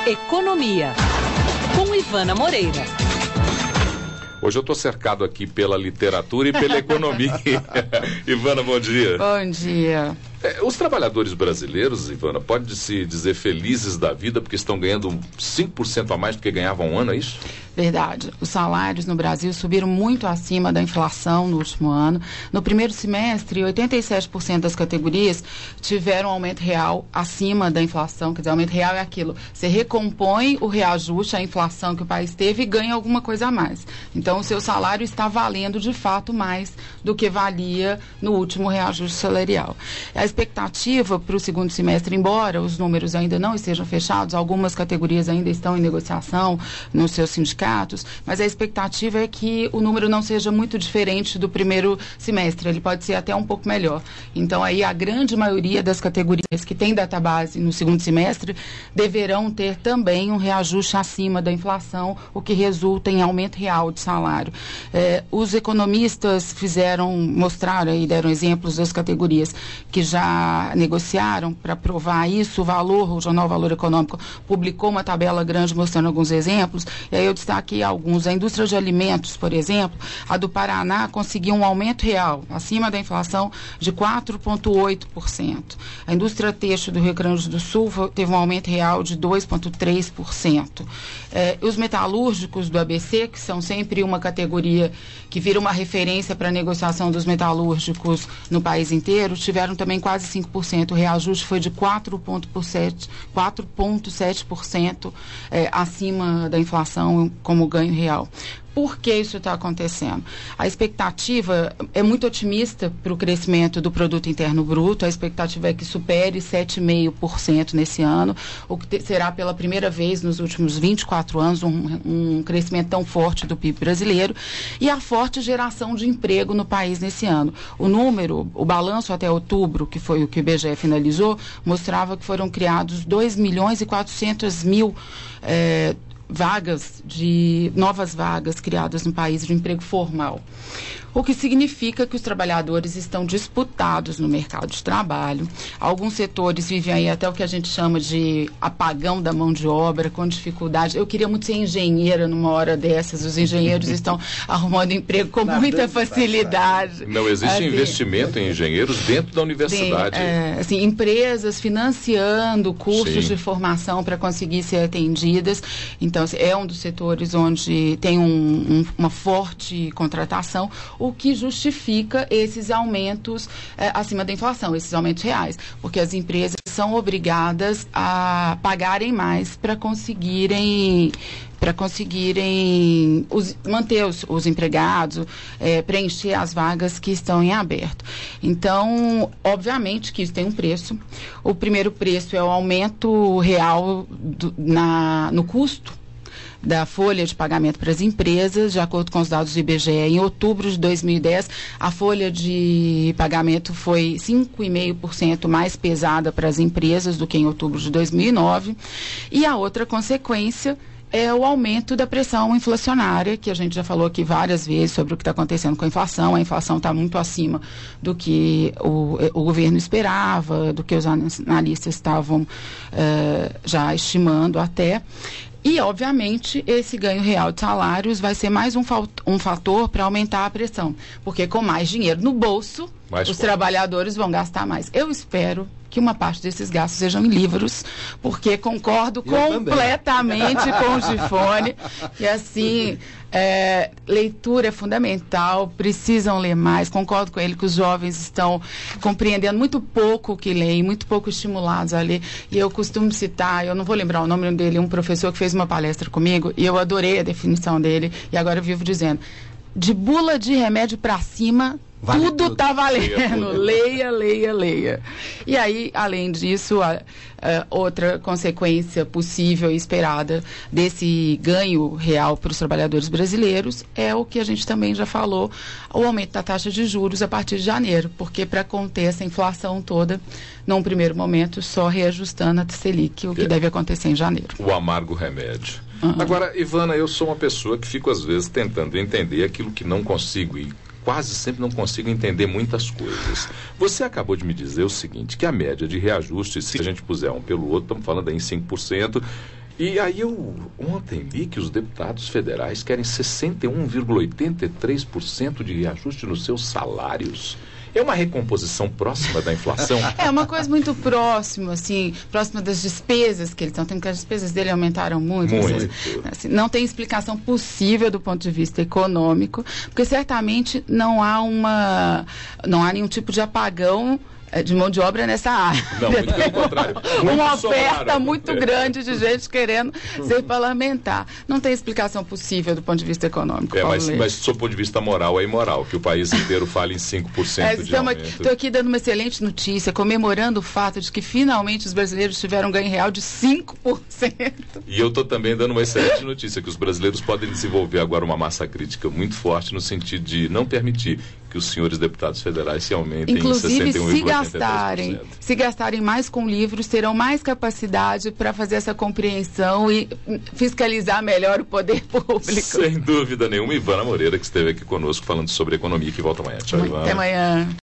Economia, com Ivana Moreira. Hoje eu estou cercado aqui pela literatura e pela economia. Ivana, bom dia. Bom dia. Os trabalhadores brasileiros, Ivana, pode-se dizer felizes da vida porque estão ganhando 5% a mais do que ganhavam um ano, é isso? Verdade. Os salários no Brasil subiram muito acima da inflação no último ano. No primeiro semestre, 87% das categorias tiveram aumento real acima da inflação. Quer dizer, aumento real é aquilo. Você recompõe o reajuste à inflação que o país teve e ganha alguma coisa a mais. Então, o seu salário está valendo, de fato, mais do que valia no último reajuste salarial. A expectativa para o segundo semestre, embora os números ainda não estejam fechados, algumas categorias ainda estão em negociação nos seus sindicatos, mas a expectativa é que o número não seja muito diferente do primeiro semestre, ele pode ser até um pouco melhor. Então, aí a grande maioria das categorias que têm database no segundo semestre deverão ter também um reajuste acima da inflação, o que resulta em aumento real de salário. Os economistas mostraram e deram exemplos das categorias que já negociaram para provar isso. O jornal Valor Econômico publicou uma tabela grande mostrando alguns exemplos, e aí eu destaquei alguns. A indústria de alimentos, por exemplo, a do Paraná conseguiu um aumento real, acima da inflação, de 4,8%. A indústria têxtil do Rio Grande do Sul teve um aumento real de 2,3%. Os metalúrgicos do ABC, que são sempre uma categoria que vira uma referência para a negociação dos metalúrgicos no país inteiro, tiveram também quase 5%. O reajuste foi de 4,7% acima da inflação como ganho real. Por que isso está acontecendo? A expectativa é muito otimista para o crescimento do produto interno bruto. A expectativa é que supere 7,5% nesse ano, o que será pela primeira vez nos últimos 24 anos um crescimento tão forte do PIB brasileiro, e a forte geração de emprego no país nesse ano. O balanço até outubro, que foi o que o IBGE finalizou, mostrava que foram criados 2.400.000 novas vagas criadas no país de emprego formal. O que significa que os trabalhadores estão disputados no mercado de trabalho. Alguns setores vivem aí até o que a gente chama de apagão da mão de obra, com dificuldade. Eu queria muito ser engenheira numa hora dessas. Os engenheiros estão arrumando emprego com muita facilidade. Não existe investimento em engenheiros dentro da universidade. Empresas financiando cursos de formação para conseguir ser atendidas. Então, é um dos setores onde tem uma forte contratação, o que justifica esses aumentos acima da inflação, esses aumentos reais, porque as empresas são obrigadas a pagarem mais para conseguirem manter os empregados, preencher as vagas que estão em aberto. Então, obviamente que isso tem um preço. O primeiro preço é o aumento real no custo da folha de pagamento para as empresas. De acordo com os dados do IBGE, em outubro de 2010, a folha de pagamento foi 5,5% mais pesada para as empresas do que em outubro de 2009. E a outra consequência é o aumento da pressão inflacionária, que a gente já falou aqui várias vezes sobre o que está acontecendo com a inflação. A inflação está muito acima do que o governo esperava, do que os analistas estavam já estimando até. E, obviamente, esse ganho real de salários vai ser mais um fator para aumentar a pressão, porque com mais dinheiro no bolso, os trabalhadores vão gastar mais. Eu espero que uma parte desses gastos sejam em livros, porque concordo completamente com o Gifone, e assim, leitura é fundamental, precisam ler mais. Concordo com ele que os jovens estão compreendendo muito pouco o que leem, muito pouco estimulados a ler, e eu costumo citar, eu não vou lembrar o nome dele, um professor que fez uma palestra comigo, e eu adorei a definição dele, e agora eu vivo dizendo: de bula de remédio para cima, tudo está valendo. Leia, leia, leia. E aí, além disso, outra consequência possível e esperada desse ganho real para os trabalhadores brasileiros é o que a gente também já falou, o aumento da taxa de juros a partir de janeiro, porque para conter essa inflação toda, num primeiro momento, só reajustando a Selic, o que deve acontecer em janeiro. O amargo remédio. Agora, Ivana, eu sou uma pessoa que fico às vezes tentando entender aquilo que não consigo, e quase sempre não consigo entender muitas coisas. Você acabou de me dizer o seguinte, que a média de reajuste, se a gente puser um pelo outro, estamos falando aí em 5%, E aí eu ontem li que os deputados federais querem 61,83% de reajuste nos seus salários. É uma recomposição próxima da inflação? É uma coisa muito próxima, assim, próxima das despesas que eles estão tendo, porque as despesas dele aumentaram muito. Assim, não tem explicação possível do ponto de vista econômico, porque certamente não há nenhum tipo de apagão de mão de obra nessa área. Não, muito pelo contrário. Uma oferta muito grande de gente querendo ser parlamentar. Não tem explicação possível do ponto de vista econômico. Mas do ponto de vista moral é imoral, que o país inteiro fale em 5% de aumento. Estou aqui dando uma excelente notícia, comemorando o fato de que finalmente os brasileiros tiveram um ganho real de 5%. E eu estou também dando uma excelente notícia, que os brasileiros podem desenvolver agora uma massa crítica muito forte no sentido de não permitir que os senhores deputados federais se aumentem inclusive, em 61,83%. Se gastarem mais com livros, terão mais capacidade para fazer essa compreensão e fiscalizar melhor o poder público. Sem dúvida nenhuma. Ivana Moreira, que esteve aqui conosco falando sobre economia, que volta amanhã. Tchau, Ivana. Até amanhã.